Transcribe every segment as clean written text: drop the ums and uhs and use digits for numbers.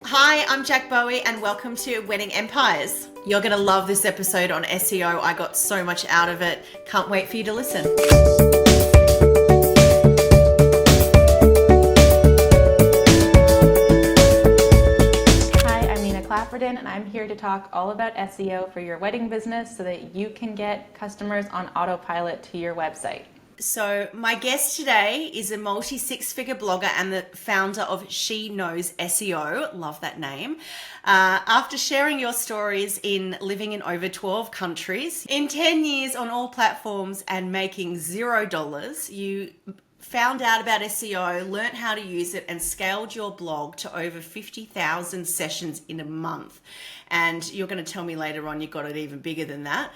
Hi, I'm Jack Bowie and welcome to Wedding Empires. You're going to love this episode on SEO. I got so much out of it. Can't wait for you to listen. Hi, I'm Nina Clapperton and I'm here to talk all about SEO for your wedding business so that you can get customers on autopilot to your website. So my guest today is a multi-six-figure blogger and the founder of She Knows SEO. Love that name. After sharing your stories in living in over 12 countries, in 10 years on all platforms and making $0, you found out about SEO, learnt how to use it, and scaled your blog to over 50,000 sessions in a month. And you're going to tell me later on you got it even bigger than that.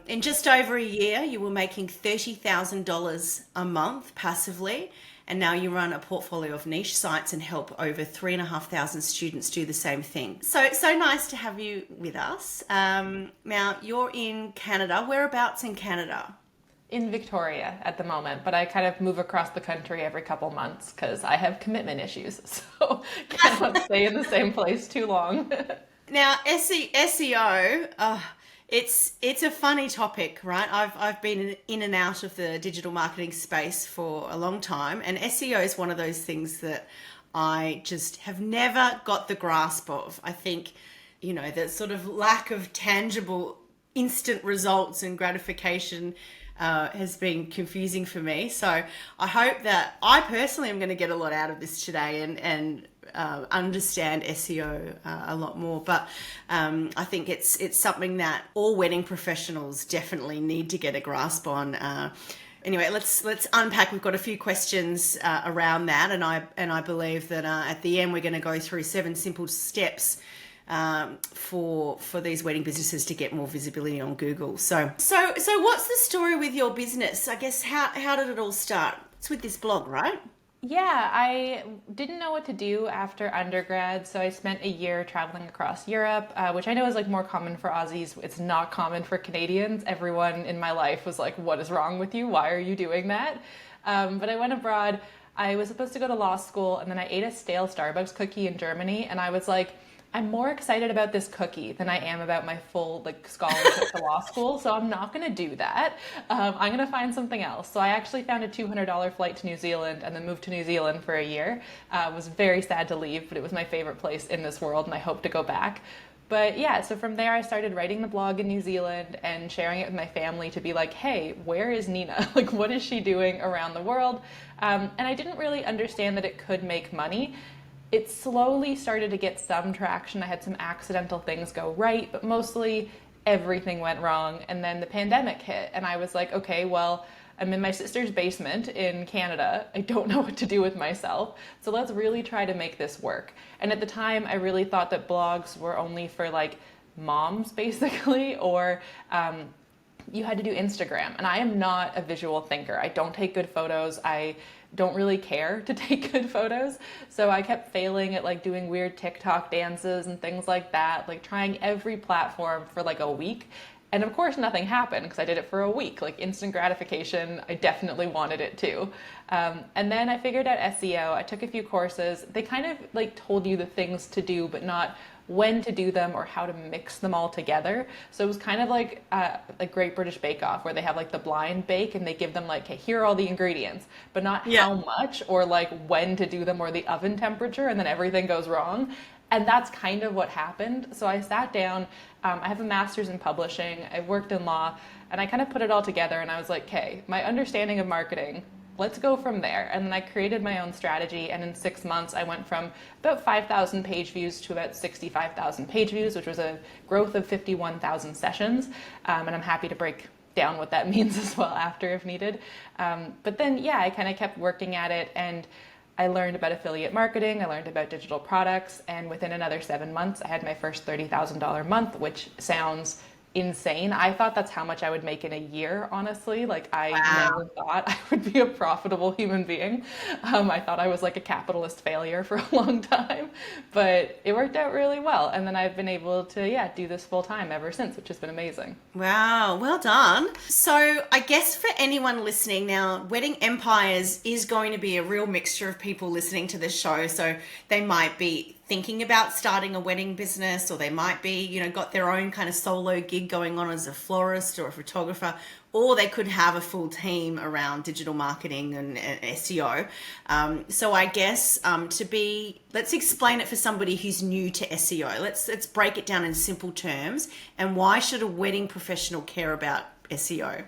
In just over a year, you were making $30,000 a month passively. And now you run a portfolio of niche sites and help over 3,500 students do the same thing. So nice to have you with us. Now, you're in Canada. Whereabouts in Canada? In Victoria at the moment, but I kind of move across the country every couple months because I have commitment issues. So cannot stay in the same place too long. Now, SEO, it's a funny topic, right? I've been in and out of the digital marketing space for a long time, and SEO is one of those things that I just have never got the grasp of. I think, the sort of lack of tangible instant results and gratification has been confusing for me. So I hope that I personally am going to get a lot out of this today and understand SEO a lot more. But I think it's something that all wedding professionals definitely need to get a grasp on. Anyway, let's unpack. We've got a few questions around that, and I believe that at the end we're going to go through 7 simple steps for these wedding businesses to get more visibility on Google. So what's the story with your business? I guess how did it all start? It's with this blog, right? Yeah, I didn't know what to do after undergrad, so I spent a year traveling across Europe, which I know is like more common for Aussies. It's not common for Canadians. Everyone in my life was like, "What is wrong with you? Why are you doing that?" But I went abroad. I was supposed to go to law school, and then I ate a stale Starbucks cookie in Germany, and I was like, I'm more excited about this cookie than I am about my full scholarship to law school, so I'm not going to do that. I'm going to find something else. So I actually found a $200 flight to New Zealand and then moved to New Zealand for a year. Was very sad to leave, but it was my favorite place in this world, and I hope to go back. But yeah, so from there I started writing the blog in New Zealand and sharing it with my family to be like, hey, where is Nina? What is she doing around the world? And I didn't really understand that it could make money. It slowly started to get some traction. I had some accidental things go right, but mostly everything went wrong. And then the pandemic hit, and I was like, okay, well, I'm in my sister's basement in Canada. I don't know what to do with myself. So let's really try to make this work. And at the time, I really thought that blogs were only for moms, basically, or you had to do Instagram. And I am not a visual thinker. I don't take good photos. I don't really care to take good photos. So I kept failing at doing weird TikTok dances and things like that, trying every platform for a week. And of course nothing happened because I did it for a week. Instant gratification, I definitely wanted it too. And then I figured out SEO. I took a few courses. They kind of told you the things to do, but not when to do them or how to mix them all together. So it was kind of like Great British Bake Off, where they have the blind bake and they give them hey, here are all the ingredients, but not how much or when to do them or the oven temperature, and then everything goes wrong. And that's kind of what happened. So I sat down, I have a master's in publishing, I worked in law, and I kind of put it all together and I was like, okay, my understanding of marketing, let's go from there. And then I created my own strategy, and in 6 months I went from about 5,000 page views to about 65,000 page views, which was a growth of 51,000 sessions. And I'm happy to break down what that means as well after if needed. But then, yeah, I kind of kept working at it, and I learned about affiliate marketing, I learned about digital products, and within another 7 months, I had my first $30,000 month, which sounds insane. I thought that's how much I would make in a year, honestly. I never thought I would be a profitable human being. I thought I was a capitalist failure for a long time, but it worked out really well. And then I've been able to, do this full time ever since, which has been amazing. Wow, well done. So I guess for anyone listening now, Wedding Empires is going to be a real mixture of people listening to this show. So they might be thinking about starting a wedding business, or they might be, got their own kind of solo gig going on as a florist or a photographer, or they could have a full team around digital marketing and SEO. So I guess let's explain it for somebody who's new to SEO. Let's break it down in simple terms. And why should a wedding professional care about SEO?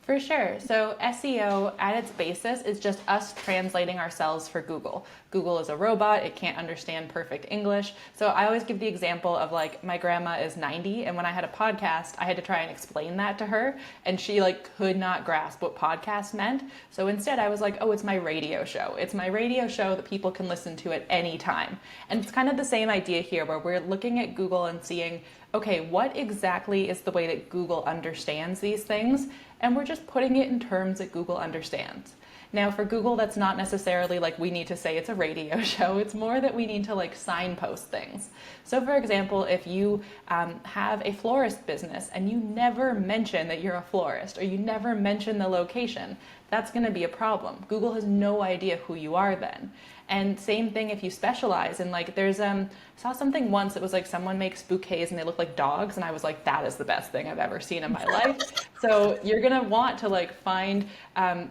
For sure. So SEO at its basis is just us translating ourselves for Google. Google is a robot. It can't understand perfect English. So I always give the example of like my grandma is 90, and when I had a podcast, I had to try and explain that to her, and she like could not grasp what podcast meant. So instead I was like, oh, it's my radio show. It's my radio show that people can listen to at any time. And it's kind of the same idea here where we're looking at Google and seeing, okay, what exactly is the way that Google understands these things? And we're just putting it in terms that Google understands. Now for Google, that's not necessarily like we need to say it's a radio show. It's more that we need to like signpost things. So for example, if you have a florist business and you never mention that you're a florist, or you never mention the location, that's going to be a problem. Google has no idea who you are then. And same thing if you specialize in like, there's saw something once that was like someone makes bouquets and they look like dogs, and I was like, that is the best thing I've ever seen in my life. So you're gonna want to like find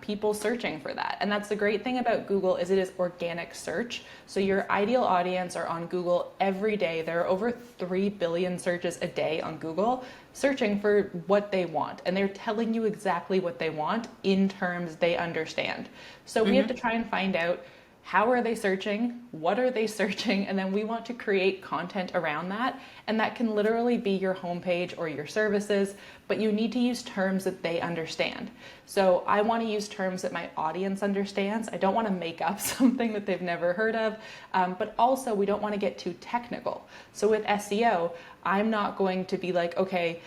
people searching for that. And that's the great thing about Google is it is organic search. So your ideal audience are on Google every day. There are over 3 billion searches a day on Google searching for what they want. And they're telling you exactly what they want in terms they understand. So we have to try and find out, how are they searching? What are they searching? And then we want to create content around that. And that can literally be your homepage or your services, but you need to use terms that they understand. So I want to use terms that my audience understands. I don't want to make up something that they've never heard of, but also we don't want to get too technical. So with SEO, I'm not going to be like, okay,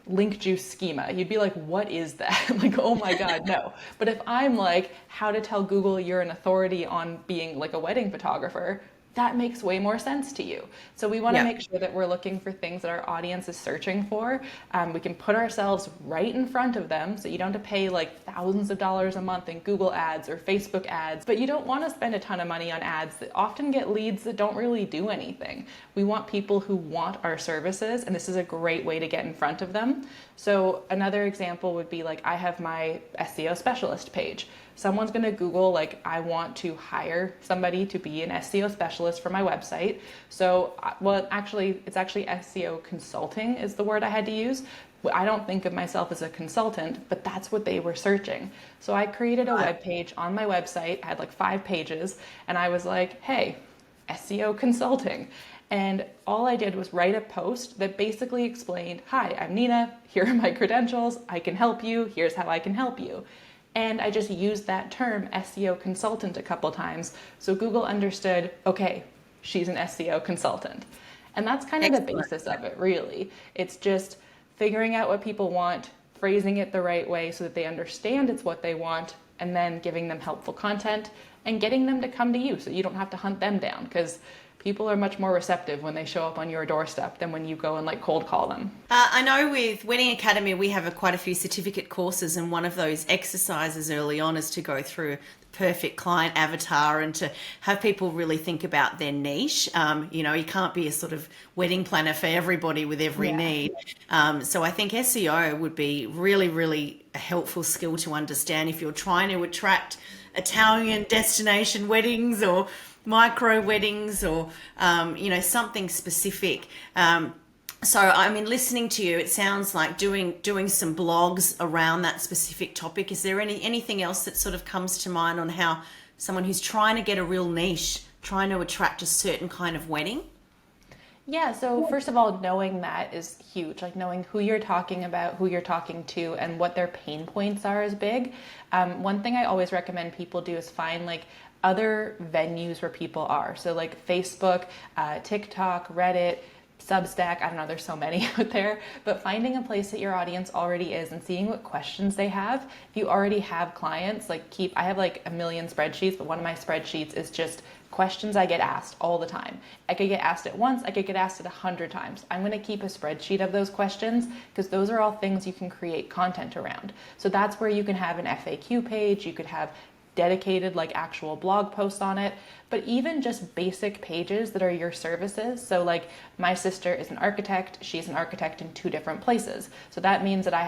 link juice schema. You'd be like, what is that? Like, oh my God, no. But if I'm like, how to tell Google you're an authority on being like a wedding photographer, that makes way more sense to you. So we want to make sure that we're looking for things that our audience is searching for. We can put ourselves right in front of them, so you don't have to pay like thousands of dollars a month in Google ads or Facebook ads, but you don't want to spend a ton of money on ads that often get leads that don't really do anything. We want people who want our services, and this is a great way to get in front of them. So another example would be like, I have my SEO specialist page. Someone's going to Google, like, I want to hire somebody to be an SEO specialist for my website. So, well, it's actually SEO consulting is the word I had to use. I don't think of myself as a consultant, but that's what they were searching. So I created a web page on my website. I had like 5 pages, and I was like, hey, SEO consulting. And all I did was write a post that basically explained, hi, I'm Nina. Here are my credentials. I can help you. Here's how I can help you. And I just used that term, SEO consultant, a couple times. So Google understood, okay, she's an SEO consultant. And that's kind of the basis of it, really. It's just figuring out what people want, phrasing it the right way so that they understand it's what they want, and then giving them helpful content and getting them to come to you so you don't have to hunt them down, because people are much more receptive when they show up on your doorstep than when you go and like cold call them. I know with Wedding Academy, we have quite a few certificate courses, and one of those exercises early on is to go through the perfect client avatar and to have people really think about their niche. You can't be a sort of wedding planner for everybody with every need. So I think SEO would be really, really a helpful skill to understand if you're trying to attract Italian destination weddings or micro weddings or something specific. So I mean, listening to you, it sounds like doing some blogs around that specific topic. Is there anything else that sort of comes to mind on how someone who's trying to get a real niche, trying to attract a certain kind of wedding? Yeah, so first of all, knowing that is huge, like knowing who you're talking about, who you're talking to, and what their pain points are is big. One thing I always recommend people do is find like other venues where people are. So like Facebook, TikTok, Reddit, Substack, I don't know, there's so many out there, but finding a place that your audience already is and seeing what questions they have. If you already have clients, I have like a million spreadsheets, but one of my spreadsheets is just questions I get asked all the time. I could get asked it once, I could get asked it 100 times. I'm gonna keep a spreadsheet of those questions because those are all things you can create content around. So that's where you can have an FAQ page, you could have dedicated like actual blog posts on it, but even just basic pages that are your services. So like my sister is an architect, she's an architect in 2 different places. So that means that I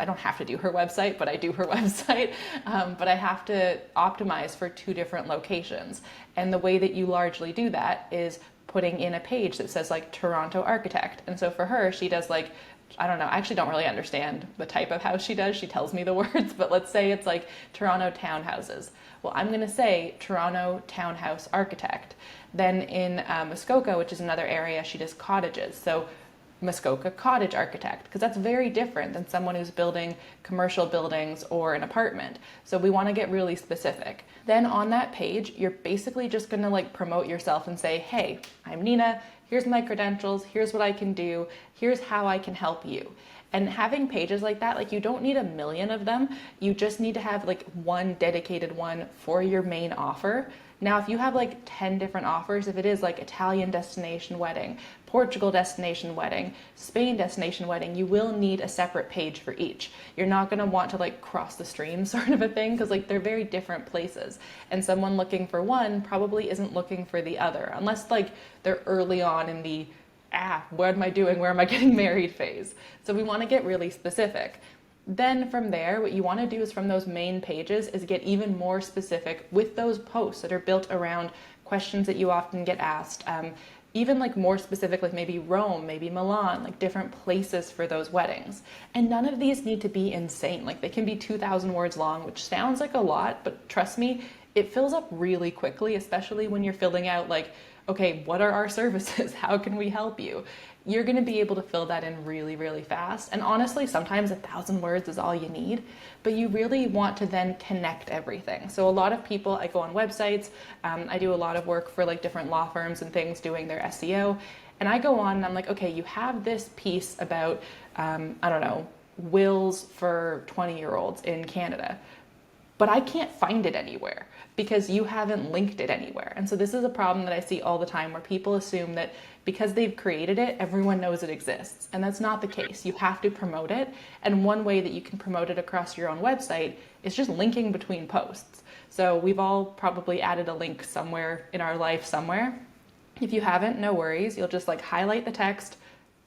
don't have to do her website, but I do her website. But I have to optimize for 2 different locations. And the way that you largely do that is putting in a page that says like Toronto architect. And so for her, she does like, I don't know, I actually don't really understand the type of house she does. She tells me the words, but let's say it's like Toronto townhouses. Well, I'm going to say Toronto townhouse architect. Then in Muskoka, which is another area, she does cottages. So Muskoka cottage architect, because that's very different than someone who's building commercial buildings or an apartment. So we want to get really specific. Then on that page, you're basically just going to like promote yourself and say, hey, I'm Nina. Here's my credentials. Here's what I can do. Here's how I can help you. And having pages like that, like you don't need a million of them. You just need to have like one dedicated one for your main offer. Now, if you have like 10 different offers, if it is like Italian destination wedding, Portugal destination wedding, Spain destination wedding, you will need a separate page for each. You're not going to want to like cross the stream sort of a thing, because like they're very different places. And someone looking for one probably isn't looking for the other, unless like they're early on in the, what am I doing? Where am I getting married phase? So we want to get really specific. Then from there, what you want to do is from those main pages is get even more specific with those posts that are built around questions that you often get asked. Even like more specific, like maybe Rome, maybe Milan, like different places for those weddings. And none of these need to be insane. Like they can be 2,000 words long, which sounds like a lot, but trust me, it fills up really quickly, especially when you're filling out like, okay, what are our services? How can we help you? You're going to be able to fill that in really, really fast. And honestly, sometimes 1,000 words is all you need, but you really want to then connect everything. So a lot of people, I go on websites, I do a lot of work for like different law firms and things doing their SEO. And I go on and I'm like, okay, you have this piece about, I don't know, wills for 20-year-olds in Canada, but I can't find it anywhere because you haven't linked it anywhere. And so this is a problem that I see all the time, where people assume that because they've created it, everyone knows it exists. And that's not the case. You have to promote it. And one way that you can promote it across your own website is just linking between posts. So we've all probably added a link somewhere in our life somewhere. If you haven't, no worries. You'll just like highlight the text,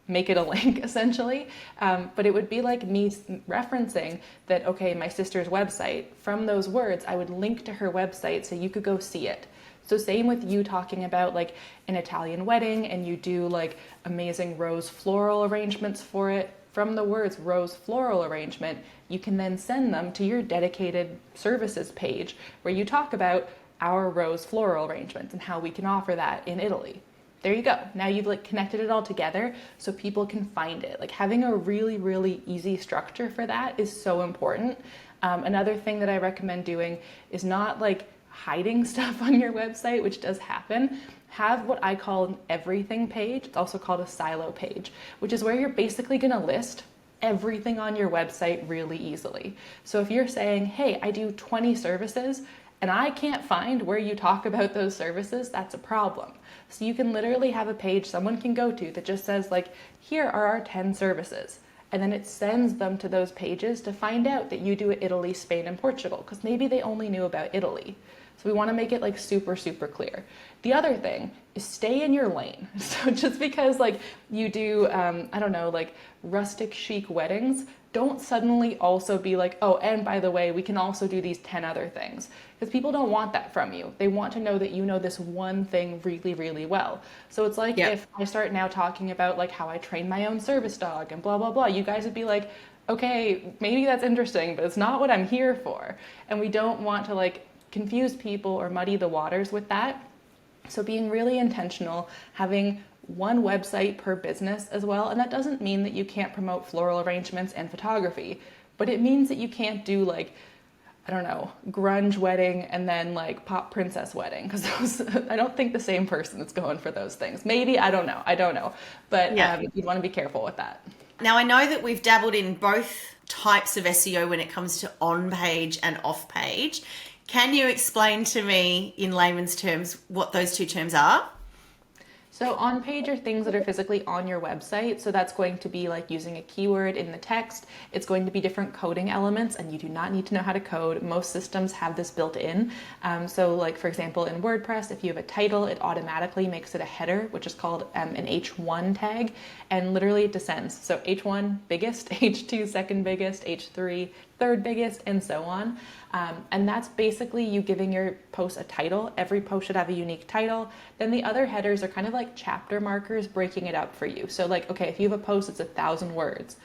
make it a link essentially. But it would be like me referencing that, okay, my sister's website, from those words, I would link to her website so you could go see it. So same with you talking about like an Italian wedding and you do like amazing rose floral arrangements for it. From the words rose floral arrangement, you can then send them to your dedicated services page where you talk about our rose floral arrangements and how we can offer that in Italy. There you go. Now you've like connected it all together so people can find it. Like having a really, really easy structure for that is so important. Another thing that I recommend doing is not like hiding stuff on your website, which does happen. Have what I call an everything page. It's also called a silo page, which is where you're basically going to list everything on your website really easily. So if you're saying, hey, I do 20 services and I can't find where you talk about those services, that's a problem. So you can literally have a page someone can go to that just says like, here are our 10 services. And then it sends them to those pages to find out that you do Italy, Spain, and Portugal, because maybe they only knew about Italy. So we want to make it like super, super clear. The other thing is stay in your lane. So just because like you do, I don't know, like rustic chic weddings, don't suddenly also be like, oh, and by the way, we can also do these 10 other things. Because people don't want that from you. They want to know that you know this one thing really, really well. So it's like if I start now talking about like how I train my own service dog and blah, blah, blah, you guys would be like, okay, maybe that's interesting, but it's not what I'm here for. And we don't want to like confuse people or muddy the waters with that. So being really intentional, having one website per business as well. And that doesn't mean that you can't promote floral arrangements and photography, but it means that you can't do like, I don't know, grunge wedding and then like pop princess wedding. Because I don't think the same person is going for those things. Maybe, I don't know. But you want to be careful with that. Now, I know that we've dabbled in both types of SEO when it comes to on-page and off-page. Can you explain to me in layman's terms what those two terms are? So on page are things that are physically on your website. So that's going to be like using a keyword in the text. It's going to be different coding elements, and you do not need to know how to code. Most systems have this built in. So like, for example, in WordPress, if you have a title, it automatically makes it a header, which is called an H1 tag. And literally it descends. So H1 biggest, H2 second biggest, H3 third biggest, and so on. And that's basically you giving your post a title. Every post should have a unique title. Then the other headers are kind of like chapter markers breaking it up for you. So like, okay, if you have a post that's 1,000 words,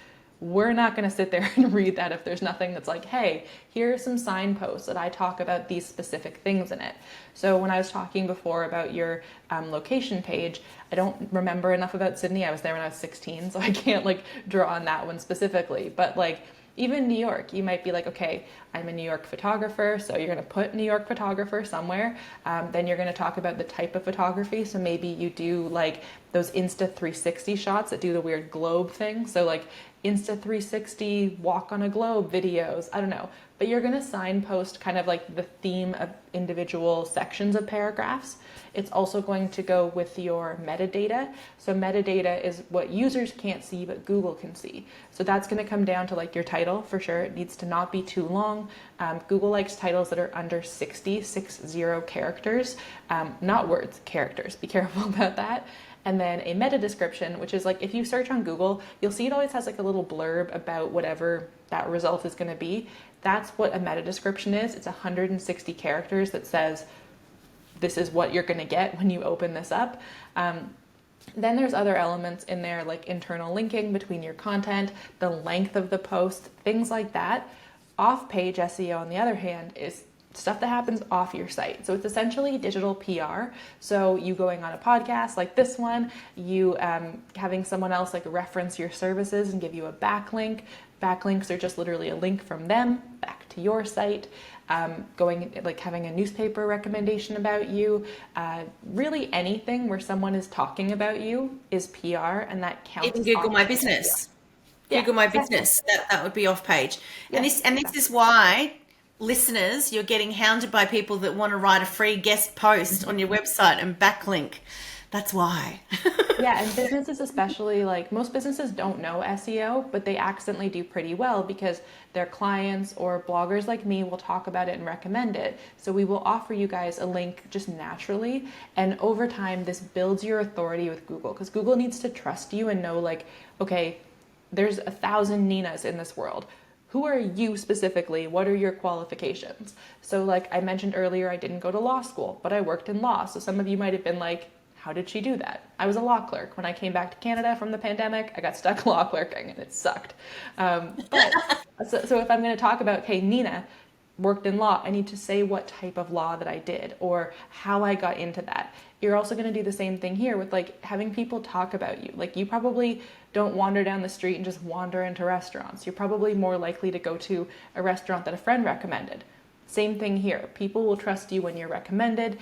we're not going to sit there and read that if there's nothing that's like, hey, here are some signposts that I talk about these specific things in it. So when I was talking before about your location page, I don't remember enough about Sydney. I was there when I was 16, so I can't like draw on that one specifically. But like, even New York, you might be like, okay, I'm a New York photographer, so you're going to put New York photographer somewhere. Then you're going to talk about the type of photography. So maybe you do like those Insta 360 shots that do the weird globe thing. So like Insta 360 walk on a globe videos, I don't know. But you're going to signpost kind of like the theme of individual sections of paragraphs. It's also going to go with your metadata. So metadata is what users can't see, but Google can see. So that's going to come down to like your title for sure. It needs to not be too long. Google likes titles that are under 60 characters, not words, characters. Be careful about that. And then a meta description, which is like if you search on Google, you'll see it always has like a little blurb about whatever that result is going to be. That's what a meta description is. It's 160 characters that says, this is what you're going to get when you open this up. Then there's other elements in there like internal linking between your content, the length of the post, things like that. Off-page SEO, on the other hand, is stuff that happens off your site. So it's essentially digital PR. So you going on a podcast like this one, you having someone else like reference your services and give you a backlink. Backlinks are just literally a link from them back to your site. Going like having a newspaper recommendation about you, really anything where someone is talking about you is PR, and that counts. Even Google My Business. Yeah, Google My exactly. Business. That would be off page. And Yes, this exactly. is why listeners, you're getting hounded by people that want to write a free guest post on your website and backlink. That's why. Yeah, and businesses especially, like most businesses don't know SEO, but they accidentally do pretty well because their clients or bloggers like me will talk about it and recommend it. So we will offer you guys a link just naturally. And over time, this builds your authority with Google because Google needs to trust you and know like, okay, there's 1,000 Ninas in this world. Who are you specifically? What are your qualifications? So like I mentioned earlier, I didn't go to law school, but I worked in law. So some of you might have been like, how did she do that? I was a law clerk. When I came back to Canada from the pandemic, I got stuck law clerking and it sucked. So if I'm going to talk about, okay, Nina worked in law, I need to say what type of law that I did or how I got into that. You're also going to do the same thing here with like having people talk about you. Like you probably don't wander down the street and just wander into restaurants. You're probably more likely to go to a restaurant that a friend recommended. Same thing here. People will trust you when you're recommended.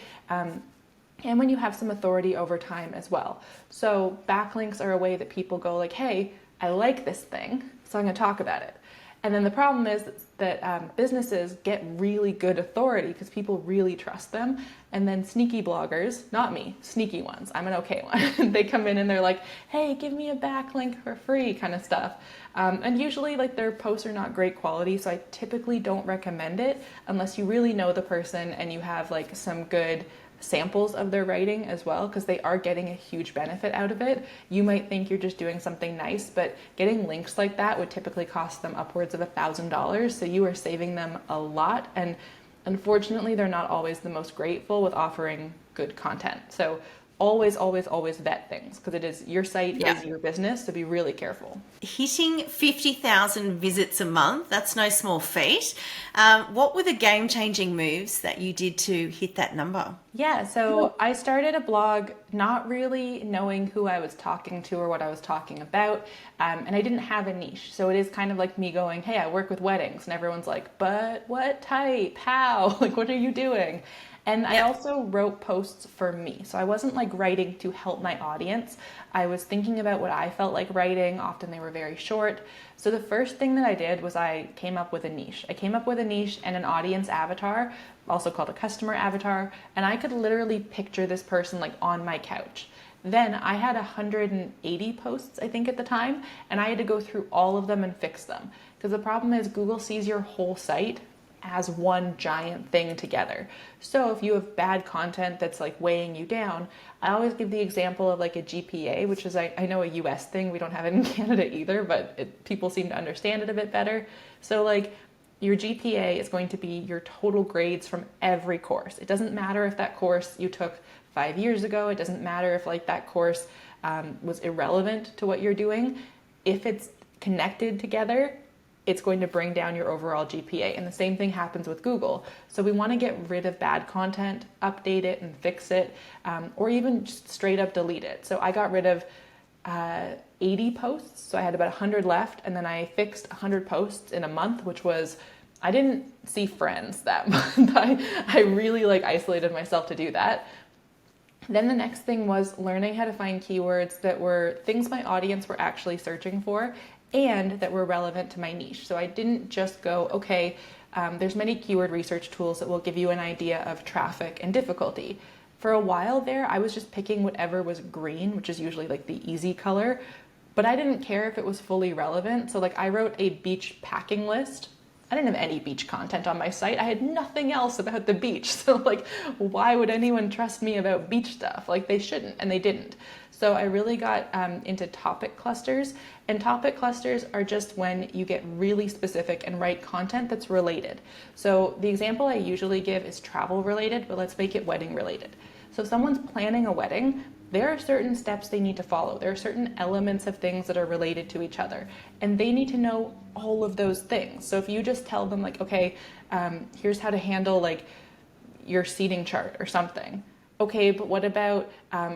And when you have some authority over time as well. So backlinks are a way that people go like, hey, I like this thing, so I'm going to talk about it. And then the problem is that businesses get really good authority because people really trust them. And then sneaky bloggers, not me, sneaky ones, I'm an okay one. They come in and they're like, hey, give me a backlink for free kind of stuff. And usually like their posts are not great quality, so I typically don't recommend it unless you really know the person and you have like some good samples of their writing as well, because they are getting a huge benefit out of it. You might think you're just doing something nice, but getting links like that would typically cost them upwards of $1,000. So you are saving them a lot. And unfortunately, they're not always the most grateful with offering good content. So always, always, always vet things because it is your site, Yeah. is your business. So be really careful. Hitting 50,000 visits a month, that's no small feat. What were the game-changing moves that you did to hit that number? Yeah, so I started a blog not really knowing who I was talking to or what I was talking about, and I didn't have a niche. So it is kind of like me going, hey, I work with weddings, and everyone's like, but what type? How? Like, what are you doing? And I also wrote posts for me. So I wasn't like writing to help my audience. I was thinking about what I felt like writing. Often they were very short. So the first thing that I did was I came up with a niche. I came up with a niche and an audience avatar, also called a customer avatar. And I could literally picture this person like on my couch. Then I had 180 posts, I think, at the time, and I had to go through all of them and fix them. Because the problem is Google sees your whole site as one giant thing together. So if you have bad content that's like weighing you down, I always give the example of like a GPA, which is, I know, a US thing. We don't have it in Canada either, but people seem to understand it a bit better. So like your GPA is going to be your total grades from every course. It doesn't matter if that course you took 5 years ago. It doesn't matter if like that course was irrelevant to what you're doing. If it's connected together, it's going to bring down your overall GPA. And the same thing happens with Google. So we want to get rid of bad content, update it and fix it, or even just straight up delete it. So I got rid of 80 posts. So I had about 100 left, and then I fixed 100 posts in a month, which was, I didn't see friends that month. I really like isolated myself to do that. Then the next thing was learning how to find keywords that were things my audience were actually searching for and that were relevant to my niche. So I didn't just go, okay, there's many keyword research tools that will give you an idea of traffic and difficulty. For a while there, I was just picking whatever was green, which is usually like the easy color, but I didn't care if it was fully relevant. So like I wrote a beach packing list. I didn't have any beach content on my site. I had nothing else about the beach. So like, why would anyone trust me about beach stuff? Like they shouldn't, and they didn't. So I really got into topic clusters, and topic clusters are just when you get really specific and write content that's related. So the example I usually give is travel related, but let's make it wedding related. So if someone's planning a wedding, there are certain steps they need to follow. There are certain elements of things that are related to each other, and they need to know all of those things. So if you just tell them like, okay, here's how to handle like your seating chart or something. Okay, but what about,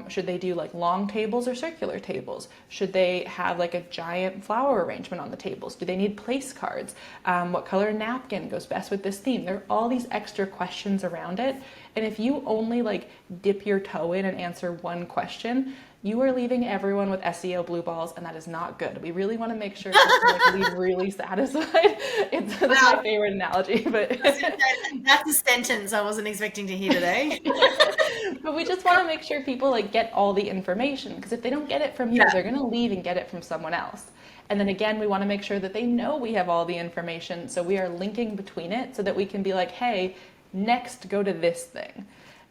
should they do like long tables or circular tables? Should they have like a giant flower arrangement on the tables? Do they need place cards? What color napkin goes best with this theme? There are all these extra questions around it. And if you only like dip your toe in and answer one question, you are leaving everyone with SEO blue balls, and that is not good. We really want to make sure people like leave really satisfied. That's my favorite analogy, but that's a sentence I wasn't expecting to hear today. but we just want to make sure people like get all the information, because if they don't get it from you, they're going to leave and get it from someone else. And then again, we want to make sure that they know we have all the information, so we are linking between it so that we can be like, hey, next go to this thing.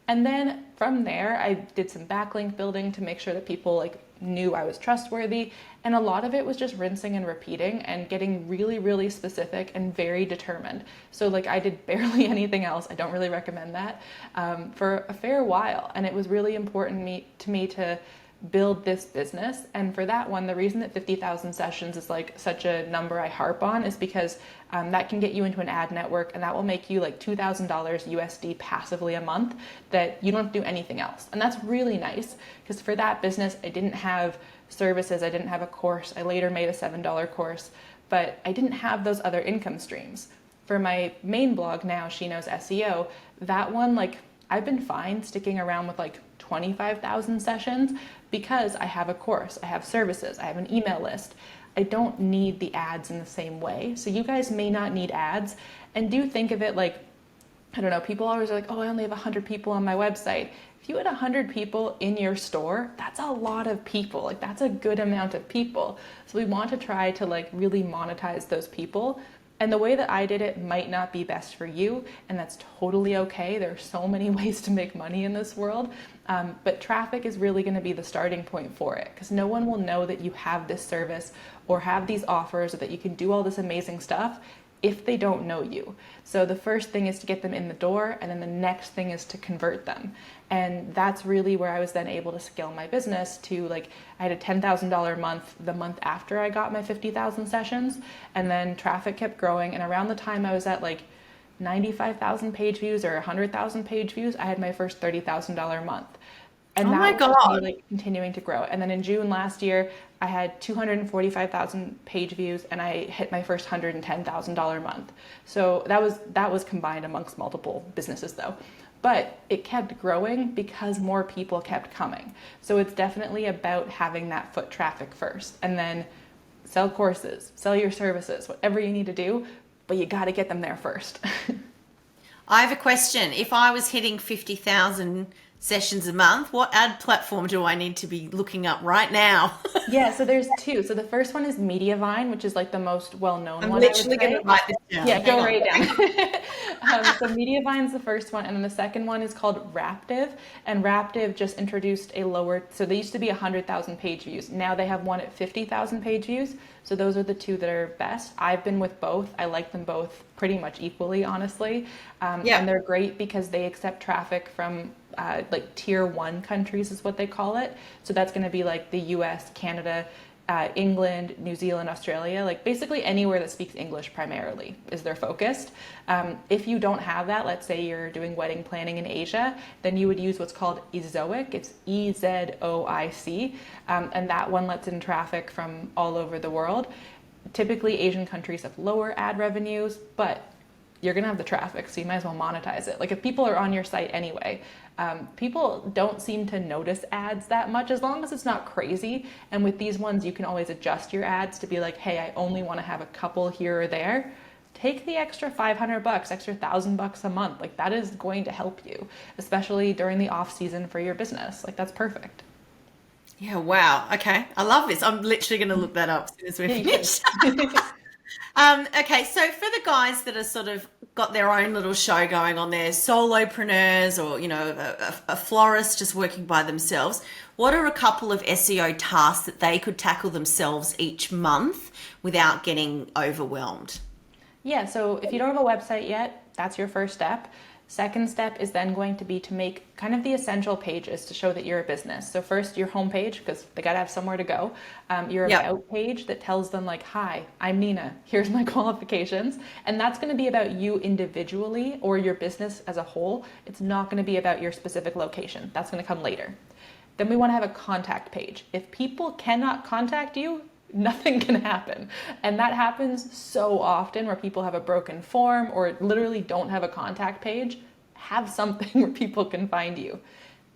And then from there, I did some backlink building to make sure that people like knew I was trustworthy. And a lot of it was just rinsing and repeating and getting really, really specific and very determined. So like I did barely anything else. I don't really recommend that for a fair while. And it was really important to me to build this business. And for that one, the reason that 50,000 sessions is like such a number I harp on is because that can get you into an ad network, and that will make you like $2,000 USD passively a month that you don't have to do anything else. And that's really nice, because for that business, I didn't have services. I didn't have a course. I later made a $7 course, but I didn't have those other income streams. For my main blog now, She Knows SEO, that one, like I've been fine sticking around with like 25,000 sessions because I have a course, I have services, I have an email list. I don't need the ads in the same way. So you guys may not need ads, and do think of it like, I don't know, people always are like, oh, I only have 100 people on my website. If you had 100 people in your store, that's a lot of people. Like that's a good amount of people. So we want to try to like really monetize those people. And the way that I did it might not be best for you, and that's totally okay. There are so many ways to make money in this world, but traffic is really going to be the starting point for it, because no one will know that you have this service or have these offers or that you can do all this amazing stuff if they don't know you. So the first thing is to get them in the door, and then the next thing is to convert them. And that's really where I was then able to scale my business to like, I had a $10,000 month the month after I got my 50,000 sessions, and then traffic kept growing. And around the time I was at like 95,000 page views or 100,000 page views, I had my first $30,000 month. And Oh that my was just me God. like continuing to grow. And then in June last year, I had 245,000 page views, and I hit my first $110,000 month. So that was combined amongst multiple businesses though. But it kept growing because more people kept coming. So it's definitely about having that foot traffic first, and then sell courses, sell your services, whatever you need to do, but you got to get them there first. I have a question. If I was hitting 50,000 sessions a month. What ad platform do I need to be looking up right now? Yeah, so there's two. So the first one is Mediavine, which is like the most well-known I'm one, I would literally going to say. write this down. Yeah, Hang go on. right down. So Mediavine's the first one, and then the second one is called Raptive. And Raptive just introduced a lower, so they used to be 100,000 page views. Now they have one at 50,000 page views. So those are the two that are best. I've been with both. I like them both pretty much equally, honestly. Yeah. And they're great because they accept traffic from like tier one countries is what they call it. So that's going to be like the US, Canada, England, New Zealand, Australia, like basically anywhere that speaks English primarily is their focus. If you don't have that, let's say you're doing wedding planning in Asia, then you would use what's called Ezoic. It's Ezoic, and that one lets in traffic from all over the world. Typically, Asian countries have lower ad revenues, but you're going to have the traffic, so you might as well monetize it. Like if people are on your site anyway, people don't seem to notice ads that much as long as it's not crazy. And with these ones, you can always adjust your ads to be like, hey, I only want to have a couple here or there. Take the extra $500, extra $1,000 a month. Like that is going to help you, especially during the off season for your business. Like that's perfect. Yeah, wow. Okay. I love this. I'm literally going to look that up as soon as we're Yeah, you finished. should. Okay, so for the guys that are sort of got their own little show going on, their solopreneurs or, a florist just working by themselves, what are a couple of SEO tasks that they could tackle themselves each month without getting overwhelmed? Yeah, so if you don't have a website yet, that's your first step. Second step is then going to be to make kind of the essential pages to show that you're a business. So first, your homepage, because they got to have somewhere to go. Your Yep. about page that tells them like, hi, I'm Nina, here's my qualifications. And that's going to be about you individually or your business as a whole. It's not going to be about your specific location. That's going to come later. Then we want to have a contact page. If people cannot contact you, nothing can happen. And that happens so often where people have a broken form or literally don't have a contact page. Have something where people can find you.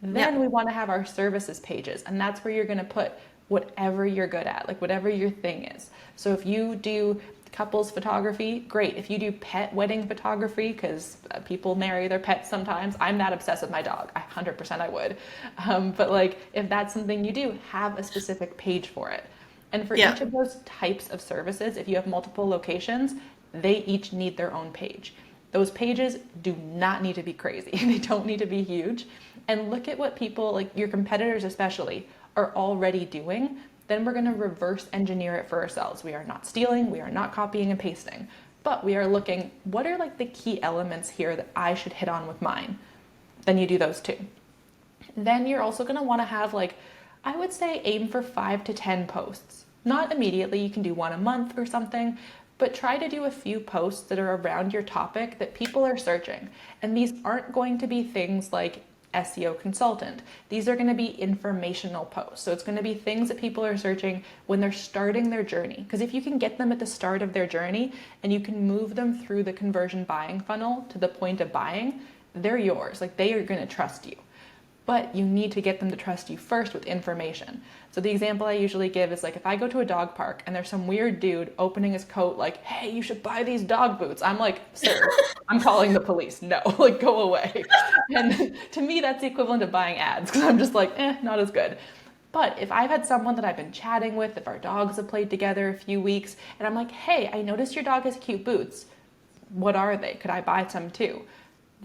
Then we want to have our services pages, and that's where you're going to put whatever you're good at, like whatever your thing is. So if you do couples photography, great. If you do pet wedding photography, because people marry their pets sometimes, I'm that obsessed with my dog. 100% I would. But like if that's something you do, have a specific page for it. And for each of those types of services, if you have multiple locations, they each need their own page. Those pages do not need to be crazy. They don't need to be huge. And look at what people, like your competitors especially, are already doing. Then we're going to reverse engineer it for ourselves. We are not stealing, we are not copying and pasting, but we are looking, what are like the key elements here that I should hit on with mine? Then you do those too. Then you're also going to want to have like, I would say aim for 5 to 10 posts. Not immediately, you can do one a month or something, but try to do a few posts that are around your topic that people are searching. And these aren't going to be things like SEO consultant. These are going to be informational posts. So it's going to be things that people are searching when they're starting their journey. Because if you can get them at the start of their journey and you can move them through the conversion buying funnel to the point of buying, they're yours. Like they are going to trust you. But you need to get them to trust you first with information. So the example I usually give is like if I go to a dog park and there's some weird dude opening his coat like, hey, you should buy these dog boots. I'm like, sir, I'm calling the police. No, like go away. And to me, that's the equivalent of buying ads because I'm just like, not as good. But if I've had someone that I've been chatting with, if our dogs have played together a few weeks, and I'm like, hey, I noticed your dog has cute boots. What are they? Could I buy some too?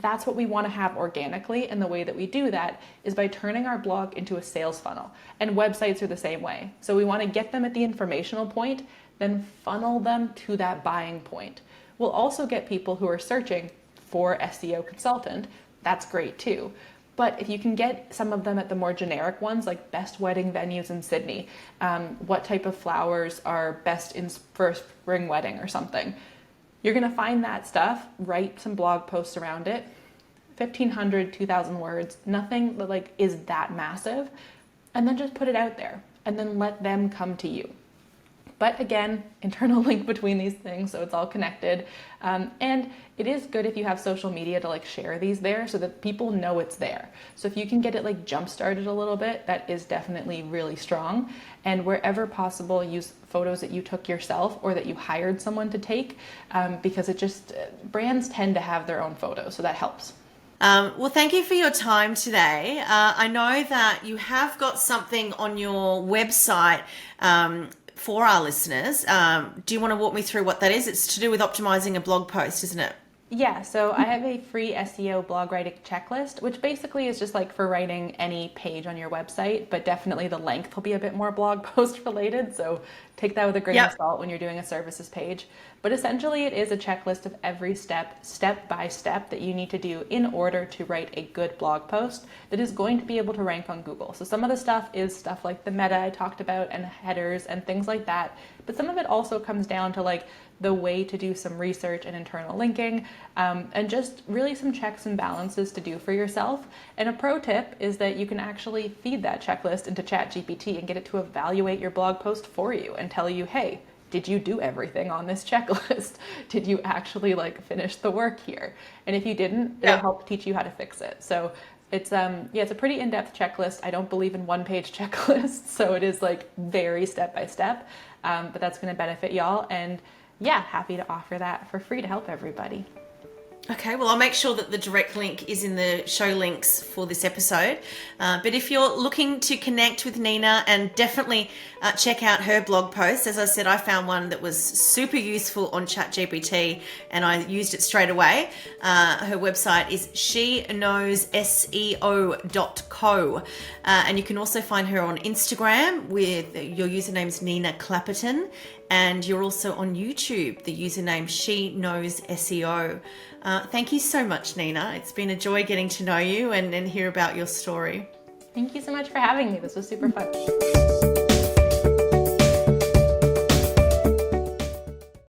That's what we want to have organically, and the way that we do that is by turning our blog into a sales funnel. And websites are the same way. So we want to get them at the informational point, then funnel them to that buying point. We'll also get people who are searching for SEO consultant. That's great too. But if you can get some of them at the more generic ones, like best wedding venues in Sydney, what type of flowers are best for a spring wedding or something, you're going to find that stuff, write some blog posts around it, 1,500, 2,000 words, nothing that like is that massive, and then just put it out there and then let them come to you. But again, internal link between these things, so it's all connected. And it is good if you have social media to like share these there so that people know it's there. So if you can get it like jump started a little bit, that is definitely really strong. And wherever possible, use photos that you took yourself or that you hired someone to take, because it just, brands tend to have their own photos, so that helps. Well, thank you for your time today. I know that you have got something on your website for our listeners. Do you want to walk me through what that is? It's to do with optimizing a blog post, isn't it? Yeah, so I have a free SEO blog writing checklist, which basically is just like for writing any page on your website, but definitely the length will be a bit more blog post related. So take that with a grain of salt when you're doing a services page. But essentially, it is a checklist of every step by step that you need to do in order to write a good blog post that is going to be able to rank on Google. So some of the stuff is stuff like the meta I talked about and headers and things like that. But some of it also comes down to like the way to do some research and internal linking, and just really some checks and balances to do for yourself. And a pro tip is that you can actually feed that checklist into ChatGPT and get it to evaluate your blog post for you and tell you, hey, did you do everything on this checklist? Did you actually like finish the work here? And if you didn't, it'll help teach you how to fix it. So it's it's a pretty in-depth checklist. I don't believe in one-page checklists, so it is like very step by step, but that's going to benefit y'all. And yeah, happy to offer that for free to help everybody. Okay, well, I'll make sure that the direct link is in the show links for this episode. But if you're looking to connect with Nina, and definitely check out her blog post. As I said, I found one that was super useful on ChatGPT and I used it straight away. Her website is sheknowsSEO.co. And you can also find her on Instagram with your username's Nina Clapperton. And you're also on YouTube, the username She Knows SEO. Thank you so much, Nina. It's been a joy getting to know you and hear about your story. Thank you so much for having me. This was super fun.